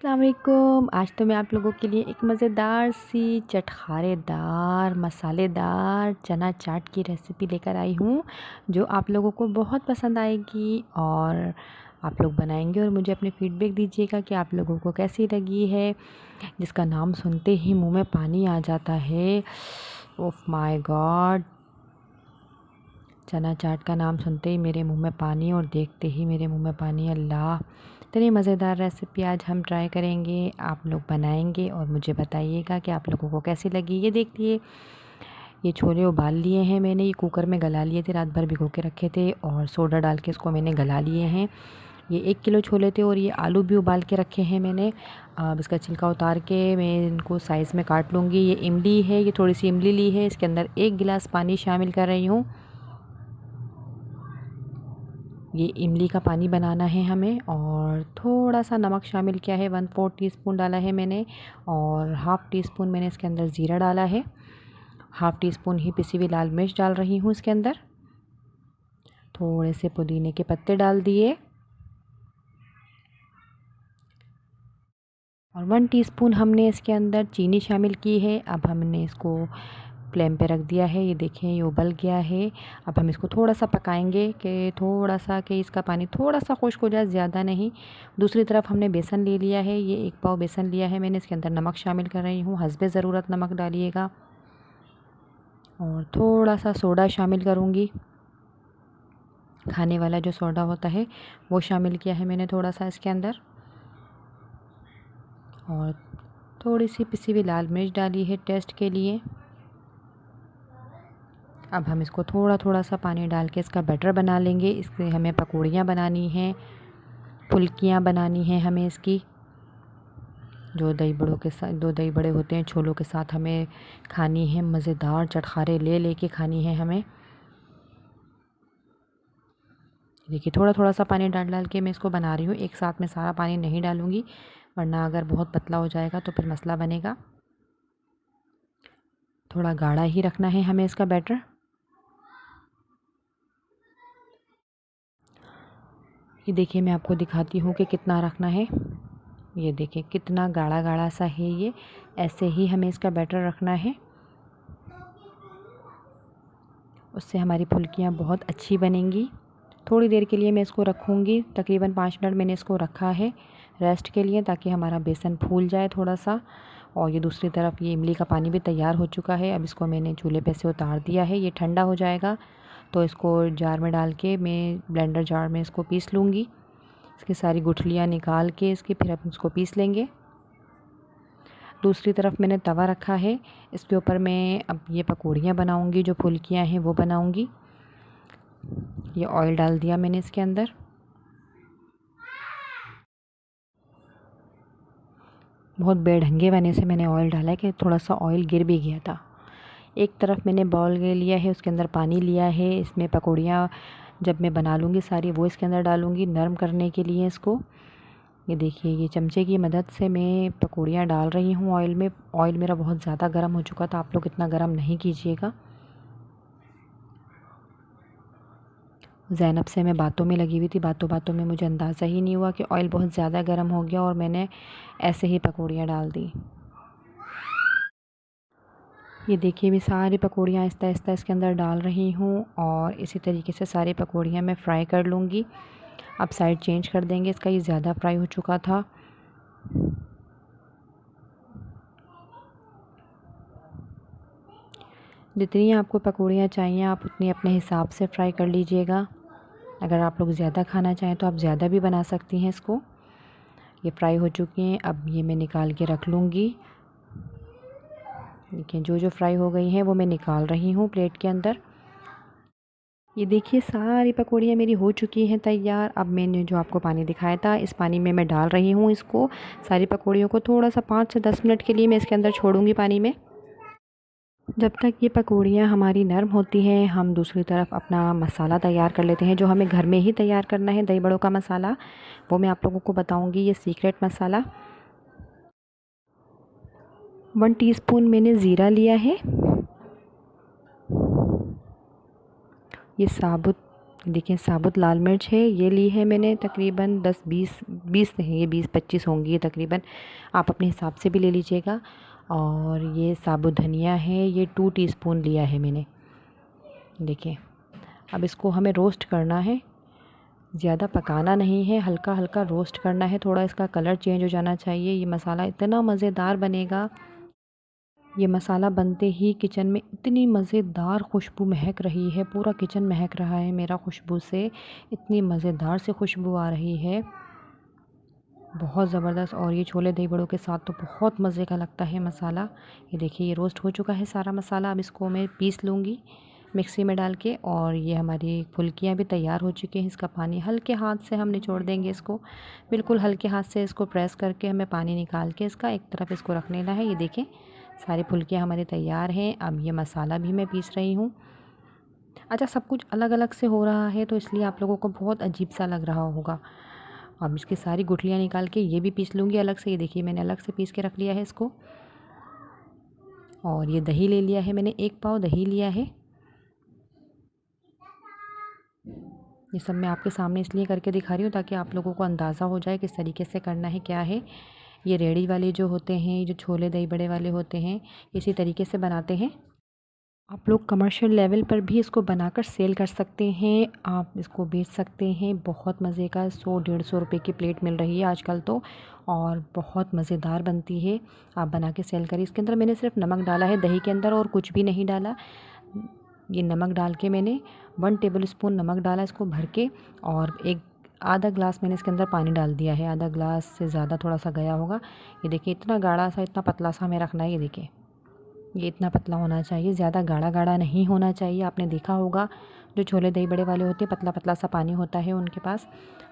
अस्सलाम वालेकुम। आज तो मैं आप लोगों के लिए एक मज़ेदार सी चटखारेदार मसालेदार चना चाट की रेसिपी लेकर आई हूँ, जो आप लोगों को बहुत पसंद आएगी और आप लोग बनाएंगे और मुझे अपने फीडबैक दीजिएगा कि आप लोगों को कैसी लगी है। जिसका नाम सुनते ही मुंह में पानी आ जाता है। ओह माय गॉड, चना चाट का नाम सुनते ही मेरे मुंह में पानी और देखते ही मेरे मुंह में पानी। अल्लाह, इतनी मज़ेदार रेसिपी आज हम ट्राई करेंगे, आप लोग बनाएंगे और मुझे बताइएगा कि आप लोगों को कैसी लगी। ये देखिए, ये छोले उबाल लिए हैं मैंने, ये कुकर में गला लिए थे, रात भर भिगो के रखे थे और सोडा डाल के इसको मैंने गला लिए हैं। ये 1 किलो छोले थे और ये आलू भी उबाल के रखे हैं मैंने। अब इसका छिलका उतार के मैं इनको साइज़ में काट लूँगी। ये इमली है, ये थोड़ी सी इमली ली है, इसके अंदर 1 गिलास पानी शामिल कर रही हूँ। ये इमली का पानी बनाना है हमें। और थोड़ा सा नमक शामिल किया है, 1/4 टीस्पून डाला है मैंने। और हाफ़ टी स्पून मैंने इसके अंदर ज़ीरा डाला है। हाफ़ टी स्पून ही पिसी हुई लाल मिर्च डाल रही हूँ इसके अंदर। थोड़े से पुदीने के पत्ते डाल दिए और 1 टीस्पून हमने इसके अंदर चीनी शामिल की है। अब हमने इसको फ्लेम पे रख दिया है। ये देखें, ये उबल गया है। अब हम इसको थोड़ा सा पकाएंगे कि थोड़ा सा कि इसका पानी थोड़ा सा खुश्क हो जाए, ज़्यादा नहीं। दूसरी तरफ हमने बेसन ले लिया है, ये 1 पाव बेसन लिया है मैंने। इसके अंदर नमक शामिल कर रही हूँ, हस्बे ज़रूरत नमक डालिएगा। और थोड़ा सा सोडा शामिल करूँगी, खाने वाला जो सोडा होता है वो शामिल किया है मैंने थोड़ा सा इसके अंदर। और थोड़ी सी पिसी हुई लाल मिर्च डाली है टेस्ट के लिए। अब हम इसको थोड़ा थोड़ा सा पानी डाल के इसका बैटर बना लेंगे। इससे हमें पकौड़ियाँ बनानी हैं, फुल्कियाँ बनानी हैं हमें इसकी। जो दही बड़ों के साथ, 2 दही बड़े होते हैं छोलों के साथ हमें खानी है, मज़ेदार चटखारे ले लेके खानी है हमें। देखिए, थोड़ा थोड़ा सा पानी डाल डाल के मैं इसको बना रही हूँ, एक साथ में सारा पानी नहीं डालूँगी, वरना अगर बहुत पतला हो जाएगा तो फिर मसला बनेगा। थोड़ा गाढ़ा ही रखना है हमें इसका बैटर। ये देखिए, मैं आपको दिखाती हूँ कि कितना रखना है। ये देखिए कितना गाढ़ा गाढ़ा सा है ये, ऐसे ही हमें इसका बैटर रखना है। उससे हमारी फुल्कियाँ बहुत अच्छी बनेंगी। थोड़ी देर के लिए मैं इसको रखूँगी, तकरीबन 5 मिनट मैंने इसको रखा है रेस्ट के लिए, ताकि हमारा बेसन फूल जाए थोड़ा सा। और ये दूसरी तरफ ये इमली का पानी भी तैयार हो चुका है। अब इसको मैंने चूल्हे पे से उतार दिया है, ये ठंडा हो जाएगा तो इसको जार में डाल के मैं ब्लेंडर जार में इसको पीस लूँगी। इसकी सारी गुठलियाँ निकाल के इसकी फिर हम इसको पीस लेंगे। दूसरी तरफ मैंने तवा रखा है, इसके ऊपर मैं अब ये पकौड़ियाँ बनाऊँगी, जो फुल्कियाँ हैं वो बनाऊँगी। ये ऑयल डाल दिया मैंने इसके अंदर। बहुत बेढंगे बने से मैंने ऑयल डाला है कि थोड़ा सा ऑयल गिर भी गया था। एक तरफ मैंने बाउल ले लिया है, उसके अंदर पानी लिया है। इसमें पकौड़ियाँ जब मैं बना लूँगी सारी वो इसके अंदर डालूँगी नरम करने के लिए इसको। ये देखिए, ये चमचे की मदद से मैं पकौड़ियाँ डाल रही हूँ ऑयल में। ऑयल मेरा बहुत ज़्यादा गर्म हो चुका था, आप लोग इतना गर्म नहीं कीजिएगा। ज़ैनब से मैं बातों में लगी हुई थी, बातों बातों में मुझे अंदाज़ा ही नहीं हुआ कि ऑयल बहुत ज़्यादा गर्म हो गया और मैंने ऐसे ही पकौड़ियाँ डाल दी। ये देखिए, मैं सारी पकौड़ियाँ आहिस्ता आहिस्ता इसके अंदर डाल रही हूँ और इसी तरीके से सारी पकौड़ियाँ मैं फ्राई कर लूँगी। अब साइड चेंज कर देंगे इसका, ये ज़्यादा फ्राई हो चुका था। जितनी आपको पकौड़ियाँ चाहिए आप उतनी अपने हिसाब से फ्राई कर लीजिएगा। अगर आप लोग ज़्यादा खाना चाहें तो आप ज़्यादा भी बना सकती हैं इसको। ये फ्राई हो चुकी हैं, अब ये मैं निकाल के रख लूँगी। देखिए, जो जो फ्राई हो गई हैं वो मैं निकाल रही हूँ प्लेट के अंदर। ये देखिए, सारी पकौड़ियाँ मेरी हो चुकी हैं तैयार। अब मैंने जो आपको पानी दिखाया था, इस पानी में मैं डाल रही हूँ इसको, सारी पकौड़ियों को। थोड़ा सा 5 से 10 मिनट के लिए मैं इसके अंदर छोड़ूंगी पानी में। जब तक ये पकौड़ियाँ हमारी नरम होती हैं, हम दूसरी तरफ अपना मसाला तैयार कर लेते हैं, जो हमें घर में ही तैयार करना है, दही बड़ों का मसाला। वो मैं आप लोगों को बताऊँगी, ये सीक्रेट मसाला। 1 टीस्पून मैंने ज़ीरा लिया है, ये साबुत देखिए साबुत लाल मिर्च है, ये ली है मैंने तकरीबन 10-20 नहीं, ये 20-25 होंगी ये तकरीबन, आप अपने हिसाब से भी ले लीजिएगा। और ये साबुत धनिया है, ये 2 टीस्पून लिया है मैंने। देखिए अब इसको हमें रोस्ट करना है, ज़्यादा पकाना नहीं है, हल्का हल्का रोस्ट करना है, थोड़ा इसका कलर चेंज हो जाना चाहिए। ये मसाला इतना मज़ेदार बनेगा, ये मसाला बनते ही किचन में इतनी मज़ेदार खुशबू महक रही है, पूरा किचन महक रहा है मेरा खुशबू से, इतनी मज़ेदार से खुशबू आ रही है, बहुत ज़बरदस्त। और ये छोले दही बड़ों के साथ तो बहुत मज़े का लगता है मसाला। ये देखिए ये रोस्ट हो चुका है सारा मसाला, अब इसको मैं पीस लूँगी मिक्सी में डाल के। और ये हमारी फुल्कियाँ भी तैयार हो चुकी हैं, इसका पानी हल्के हाथ से हम निचोड़ देंगे इसको, बिल्कुल हल्के हाथ से इसको प्रेस करके हमें पानी निकाल के इसका एक तरफ इसको रख लेना है। ये देखें सारी फुल्कियाँ हमारी तैयार हैं। अब ये मसाला भी मैं पीस रही हूँ। अच्छा सब कुछ अलग अलग से हो रहा है तो इसलिए आप लोगों को बहुत अजीब सा लग रहा होगा। अब इसकी सारी गुठलियाँ निकाल के ये भी पीस लूँगी अलग से। ये देखिए मैंने अलग से पीस के रख लिया है इसको। और ये दही ले लिया है मैंने, 1 पाव दही लिया है। ये सब मैं आपके सामने इसलिए करके दिखा रही हूँ ताकि आप लोगों को अंदाज़ा हो जाए किस तरीके से करना है क्या है। ये रेडी वाले जो होते हैं, जो छोले दही बड़े वाले होते हैं, इसी तरीके से बनाते हैं। आप लोग कमर्शियल लेवल पर भी इसको बनाकर सेल कर सकते हैं, आप इसको बेच सकते हैं। बहुत मज़े का 100-150 रुपए की प्लेट मिल रही है आजकल तो, और बहुत मज़ेदार बनती है। आप बना के सेल करिए। इसके अंदर मैंने सिर्फ नमक डाला है दही के अंदर और कुछ भी नहीं डाला। ये नमक डाल के मैंने 1 टेबलस्पून नमक डाला इसको भर के, और एक आधा ग्लास मैंने इसके अंदर पानी डाल दिया है, आधा ग्लास से ज़्यादा थोड़ा सा गया होगा। ये देखिए इतना गाढ़ा सा, इतना पतला सा हमें रखना है। ये देखिए ये इतना पतला होना चाहिए, ज़्यादा गाढ़ा गाढ़ा नहीं होना चाहिए। आपने देखा होगा जो छोले दही बड़े वाले होते हैं पतला पतला सा पानी होता है उनके पास।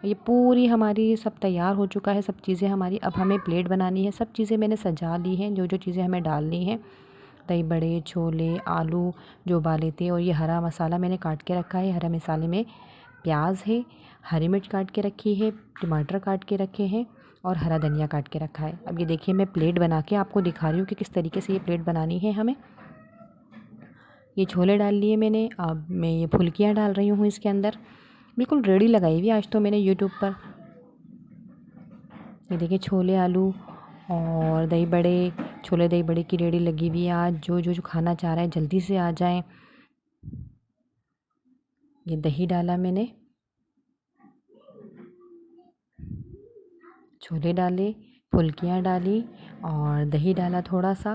ये पूरी हमारी सब तैयार हो चुका है, सब चीज़ें हमारी। अब हमें प्लेट बनानी है। सब चीज़ें मैंने सजा ली हैं, जो जो चीज़ें हमें डालनी है, दही बड़े, छोले, आलू जो उबाले थे। और ये हरा मसाला मैंने काट के रखा है। हरा मसाले में प्याज है, हरी मिर्च काट के रखी है, टमाटर काट के रखे हैं और हरा धनिया काट के रखा है। अब ये देखिए मैं प्लेट बना के आपको दिखा रही हूँ कि किस तरीके से ये प्लेट बनानी है हमें। ये छोले डाल लिए मैंने, अब मैं ये फुल्कियाँ डाल रही हूँ इसके अंदर। बिल्कुल रेडी लगाई हुई आज तो मैंने यूट्यूब पर। ये देखिए छोले आलू और दही बड़े, छोले दही बड़े की रेडी लगी हुई है आज। जो खाना चाह रहा है जल्दी से आ जाएं। ये दही डाला मैंने, छोले डाले, फुल्कियाँ डाली और दही डाला थोड़ा सा।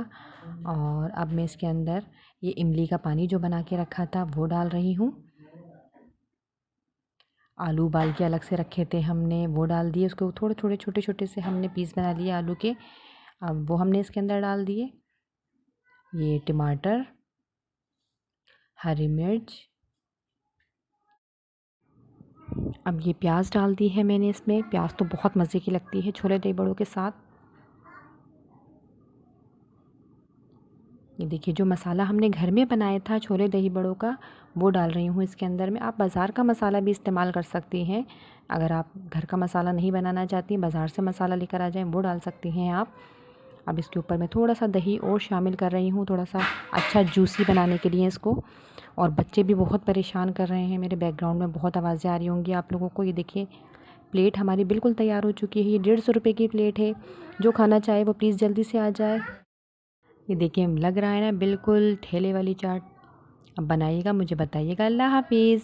और अब मैं इसके अंदर ये इमली का पानी जो बना के रखा था वो डाल रही हूँ। आलू उबाल के अलग से रखे थे हमने, वो डाल दिए। उसको थोड़े थोड़े छोटे छोटे से हमने पीस बना लिए आलू के, अब वो हमने इसके अंदर डाल दिए। ये टमाटर, हरी मिर्च, अब ये प्याज डाल दी है मैंने इसमें। प्याज तो बहुत मज़े की लगती है छोले दही बड़ों के साथ। ये देखिए जो मसाला हमने घर में बनाया था छोले दही बड़ों का, वो डाल रही हूँ इसके अंदर में। आप बाज़ार का मसाला भी इस्तेमाल कर सकती हैं। अगर आप घर का मसाला नहीं बनाना चाहती हैं, बाज़ार से मसाला लेकर आ जाएँ, वो डाल सकती हैं आप। अब इसके ऊपर मैं थोड़ा सा दही और शामिल कर रही हूँ, थोड़ा सा अच्छा जूसी बनाने के लिए इसको। और बच्चे भी बहुत परेशान कर रहे हैं, मेरे बैकग्राउंड में बहुत आवाज़ें आ रही होंगी आप लोगों को। ये देखिए प्लेट हमारी बिल्कुल तैयार हो चुकी है। ये 150 रुपये की प्लेट है। जो खाना चाहे वो प्लीज़ जल्दी से आ जाए। ये देखिए लग रहा है ना बिल्कुल ठेले वाली चाट। अब बनाइएगा, मुझे बताइएगा। अल्लाह हाफिज़।